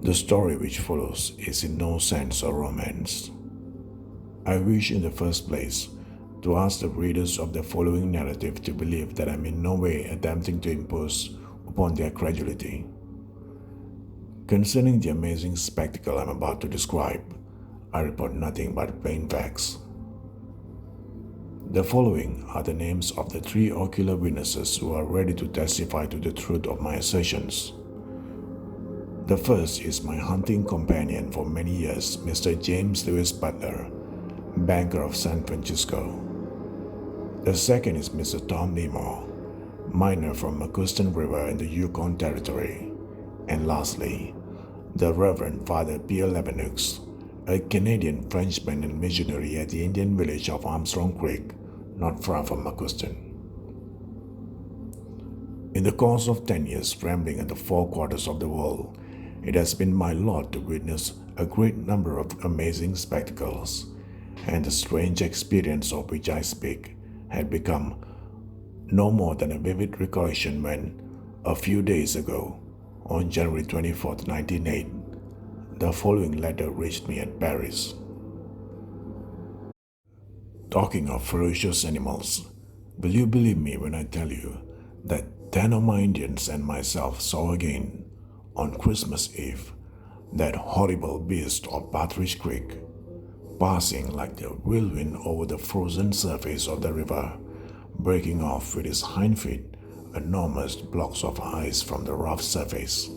The story which follows is in no sense a romance. I wish in the first place to ask the readers of the following narrative to believe that I am in no way attempting to impose upon their credulity. Concerning the amazing spectacle I am about to describe, I report nothing but plain facts. The following are the names of the 3 ocular witnesses who are ready to testify to the truth of my assertions. The first is my hunting companion for many years, Mr. James Lewis Butler, banker of San Francisco. The second is Mr. Tom Nemo, miner from Macuston River in the Yukon Territory. And lastly, the Reverend Father Pierre Lavagneux, a Canadian Frenchman and missionary at the Indian village of Armstrong Creek, not far from Macuston. In the course of 10 years rambling in the 4 quarters of the world, it has been my lot to witness a great number of amazing spectacles, and the strange experience of which I speak had become no more than a vivid recollection when, a few days ago, on January 24, 1908, the following letter reached me at Paris. Talking of ferocious animals, will you believe me when I tell you that 10 of my Indians and myself saw again, on Christmas Eve, that horrible beast of Partridge Creek, passing like the whirlwind over the frozen surface of the river, breaking off with his hind feet enormous blocks of ice from the rough surface.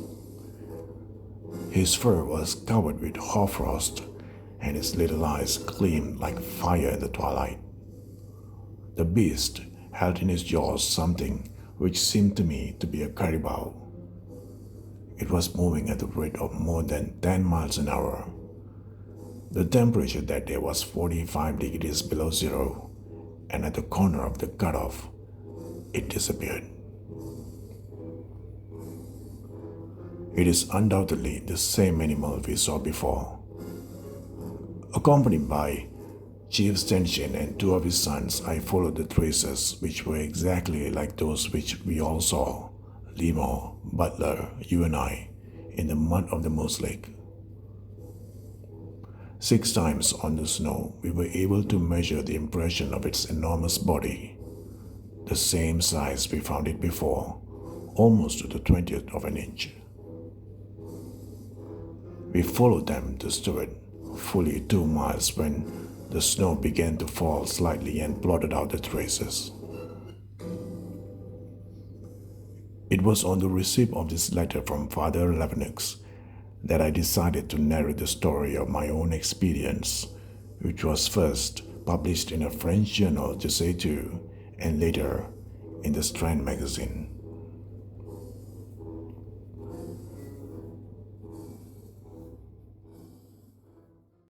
His fur was covered with hoarfrost, and his little eyes gleamed like fire in the twilight. The beast held in his jaws something which seemed to me to be a caribou. It was moving at the rate of more than 10 miles an hour. The temperature that day was 45 degrees below zero, and at the corner of the cutoff, it disappeared. It is undoubtedly the same animal we saw before. Accompanied by Chief Stanchion and 2 of his sons, I followed the traces which were exactly like those which we all saw, Limo, Butler, you and I, in the mud of the Moose Lake. 6 times on the snow, we were able to measure the impression of its enormous body, the same size we found it before, almost to the 20th of an inch. We followed them to Stewart, fully 2 miles, when the snow began to fall slightly and blotted out the traces. It was on the receipt of this letter from Father Lavagneux that I decided to narrate the story of my own experience, which was first published in a French journal, Je sais tout, and later in the Strand magazine.